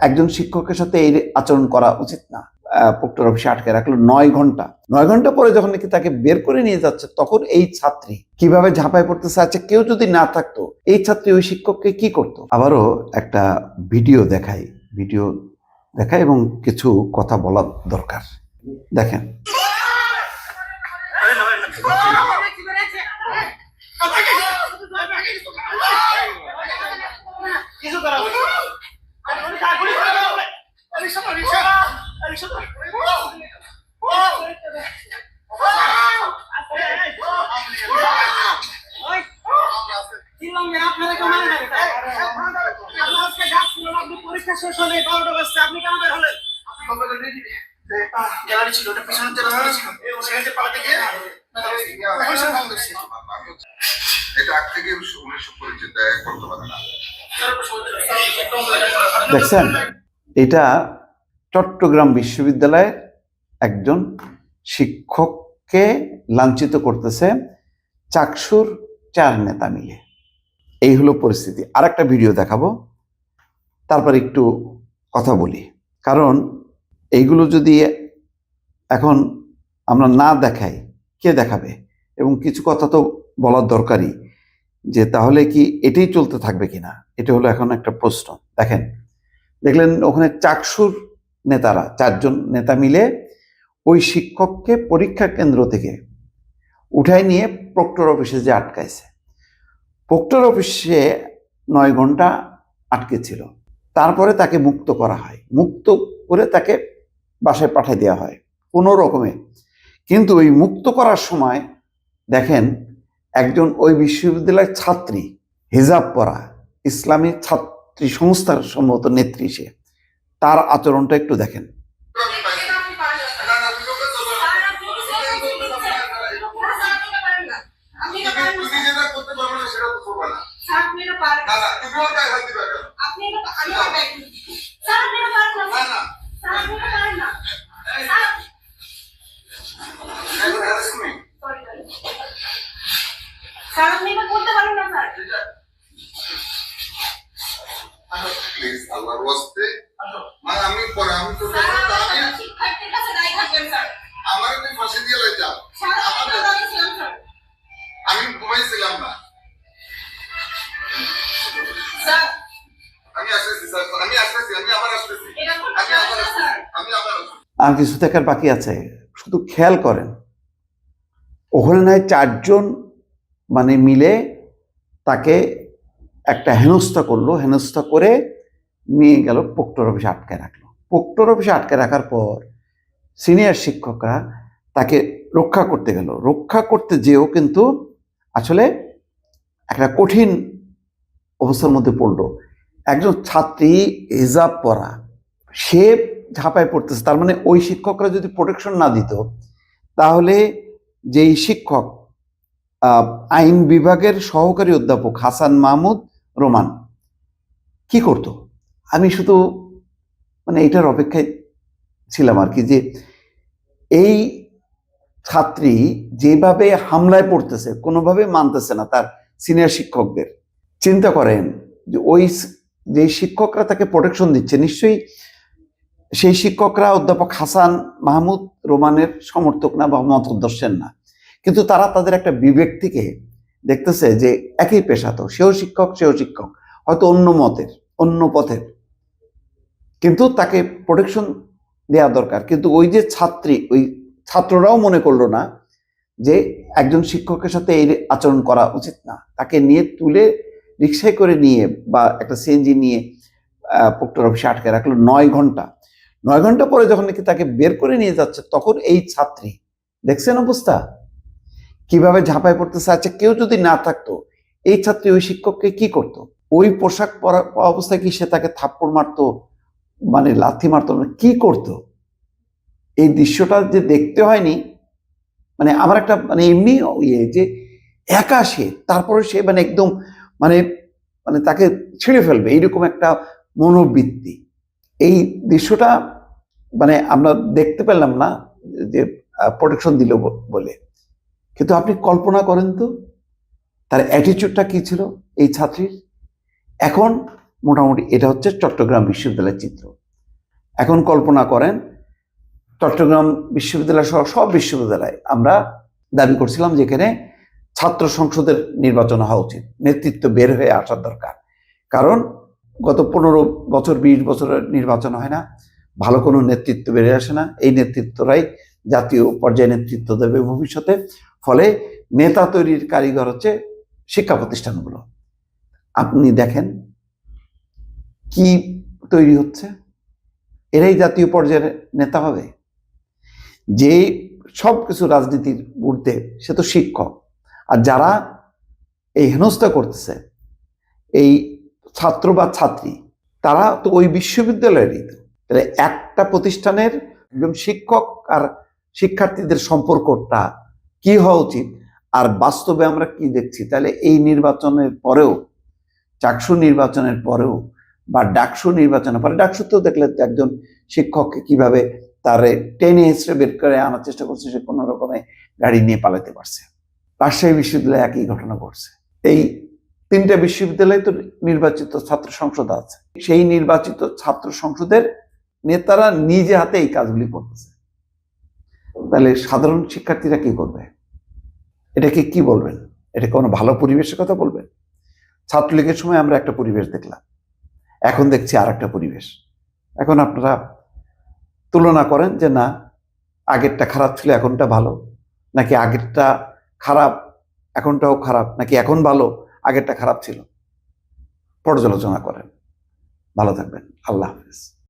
একজন শিক্ষকের সাথে এই আচরণ করা উচিত না। প্রক্টর অফিসে আটকে রাখলো 9 ঘন্টা। 9 ঘন্টা পরে যখন নাকি তাকে বের করে নিয়ে যাচ্ছে, তখন এই ছাত্রী কিভাবে ঝাঁপায় পড়তেছে। আচ্ছা, কেউ যদি না থাকতো, এই ছাত্রী ওই শিক্ষককে কি করতো? আবারও একটা ভিডিও দেখাই এবং কিছু কথা বলা দরকার। দেখেন। পরীক্ষা শেষ হলে 12টা বাজছে, আপনি কেন বের হলেন? গ্যালারি ছিল, ওটা পিছনে গ্যালারি ছিল, সেখানে পালাতে গিয়ে দেখছেন, এটা চট্টগ্রাম বিশ্ববিদ্যালয়ের একজন শিক্ষককে লাঞ্ছিত করতেছে চাকসুর 4 নেতা মিলে। এই হলো পরিস্থিতি। আর একটা ভিডিও দেখাবো, তারপর একটু কথা বলি। কারণ এইগুলো যদি এখন আমরা না দেখাই, কে দেখাবে? এবং কিছু কথা তো বলার দরকারই, যে তাহলে কি এটাই চলতে থাকবে কিনা, এটা হলো এখন একটা প্রশ্ন। দেখলেন ওখানে চাকসুর নেতারা 4 জন নেতা মিলে ওই শিক্ষককে পরীক্ষা কেন্দ্র থেকে উঠায় নিয়ে প্রক্টর অফিসে যে আটকাইছে। প্রক্টর অফিসে 9 ঘন্টা আটকে ছিল। তারপরে তাকে মুক্ত করা হয়, মুক্ত করে তাকে বাসায় পাঠিয়ে দেওয়া হয় কোনো রকমে। কিন্তু ওই মুক্ত করার সময় দেখেন, একজন ওই বিশ্ববিদ্যালয়ের ছাত্রী, হিজাব পরা ইসলামী ছাত্রী সংস্থার সম্ভবত নেত্রী, সে, তার আচরণটা একটু দেখেন। আমি ঘুমাইছিলাম না, আর কিছু দেখার বাকি আছে। শুধু খেয়াল করেন, ওখানে নয় 4 জন মানে মিলে তাকে একটা হেনস্থা করলো, হেনস্থা করে নিয়ে গেল প্রক্টর অফিসে আটকে রাখলো। প্রক্টর অফিসে আটকে রাখার পর সিনিয়র শিক্ষকরা তাকে রক্ষা করতে গেল। রক্ষা করতে যেও কিন্তু আসলে একটা কঠিন অবস্থার মধ্যে পড়লো। একজন ছাত্রী হিজাব পরা, সে ঝাঁপায় পড়তেছে। তার মানে ওই শিক্ষকরা যদি প্রোটেকশন না দিত, তাহলে যেই শিক্ষক আইন বিভাগের সহকারী অধ্যাপক হাসান মাহমুদ রোমান কি করত? আমি শুধু মানে এটার অপেক্ষায় ছিলাম আর কি, যে এই ছাত্রী যেভাবে হামলায় পড়তেছে, কোনোভাবে মানতেছে না তার সিনিয়র শিক্ষকদের। চিন্তা করেন যে ওই যে শিক্ষকরা তাকে প্রোটেকশন দিচ্ছে, নিশ্চয়ই সেই শিক্ষকরা অধ্যাপক হাসান মাহমুদ রোমানের সমর্থক না বা মতদর্শের না, কিন্তু তারা তাদের একটা বিবেক থেকে দেখতেছে যে একই পেশা, তো সেও শিক্ষক, হয়তো অন্য মতের, অন্য পথের, কিন্তু তাকে প্রোটেকশন দেওয়া দরকার। কিন্তু ওই যে ছাত্রী, ওই ছাত্ররাও মনে করলো না যে একজন শিক্ষকের সাথে এই আচরণ করা উচিত না। তাকে নিয়ে তুলে রিক্সায় করে নিয়ে বা একটা সিএনজি নিয়ে প্রক্টর অফিসে আটকে রাখলো 9 ঘন্টা। 9 ঘন্টা পরে যখন নাকি তাকে বের করে নিয়ে যাচ্ছে, তখন এই ছাত্রী, দেখছেন অবস্থা কিভাবে ঝাঁপায় পড়তেছে। আচ্ছা, কেউ যদি না থাকতো, এই ছাত্রী ওই শিক্ষককে কি করতো? ওই পোশাক পরা অবস্থায় কি সে তাকে থাপ্পড় মারতো, মানে লাথি মারতো, কি করতো? এই দৃশ্যটা যে দেখতে হয়নি, মানে আমার একটা মানে এমনি ইয়ে যে একা সে, তারপরে সে মানে একদম মানে মানে তাকে ছেড়ে ফেলবে, এইরকম একটা মনোবৃত্তি। এই দৃশ্যটা মানে আমরা দেখতে পেলাম না যে প্রোটেকশন দিল বলে, কিন্তু আপনি কল্পনা করেন তো তার অ্যাটিটিউডটা কি ছিল এই ছাত্রীর। এখন মোটামুটি এটা হচ্ছে চট্টগ্রাম বিশ্ববিদ্যালয়ের চিত্র। এখন কল্পনা করেন চট্টগ্রাম বিশ্ববিদ্যালয় সহ সব বিশ্ববিদ্যালয় আমরা দাবি করছিলাম যেখানে ছাত্র সংসদের নির্বাচন হওয়া উচিত, নেতৃত্ব বের হয়ে আসার দরকার। কারণ গত 15 বছর 20 বছরের নির্বাচন হয় না, ভালো কোনো নেতৃত্ব বেড়ে আসে না। এই নেতৃত্বরাই জাতীয় পর্যায়ে নেতৃত্ব দেবে ভবিষ্যতে। ফলে নেতা তৈরির কারিগর হচ্ছে শিক্ষা প্রতিষ্ঠানগুলো। আপনি দেখেন কি তৈরি হচ্ছে, এরাই জাতীয় পর্যায়ের নেতা হবে। যে সব কিছু রাজনীতির ঊর্ধ্বে সে তো শিক্ষক। আর যারা এই হেনস্থা করতেছে এই ছাত্র বা ছাত্রী, তারা তো ওই বিশ্ববিদ্যালয়েরই। তাহলে একটা প্রতিষ্ঠানের একজন শিক্ষক আর শিক্ষার্থীদের সম্পর্কটা কি হওয়া উচিত, আর বাস্তবে আমরা কি দেখছি? তাহলে এই নির্বাচনের পরেও, চাকসু নির্বাচনের পরেও বা ডাকসু নির্বাচনের পরে, ডাকসুতেও দেখলে একজন শিক্ষককে কিভাবে তারে টেনে হিসেবে বের করে আনার চেষ্টা করছে, সে কোনো রকমে গাড়ি নিয়ে পালাতে পারছে। রাজশাহী বিশ্ববিদ্যালয়ে একই ঘটনা ঘটছে। এই 3টে বিশ্ববিদ্যালয়ে তো নির্বাচিত ছাত্র সংসদ আছে, সেই নির্বাচিত ছাত্র সংসদের নেতারা নিজে হাতে এই কাজগুলি করতেছে। তাহলে সাধারণ শিক্ষার্থীরা কি করবে? এটাকে কি বলবেন? এটা কোনো ভালো পরিবেশের কথা বলবেন? ছাত্রলীগের সময় আমরা একটা পরিবেশ দেখলাম, এখন দেখছি আর একটা পরিবেশ। এখন আপনারা তুলনা করেন যে না আগেরটা খারাপ ছিল এখনটা ভালো, নাকি আগেরটা খারাপ এখনটাও খারাপ, নাকি এখন ভালো আগেরটা খারাপ ছিল। পর্যালোচনা করেন। ভালো থাকবেন। আল্লাহ হাফেজ।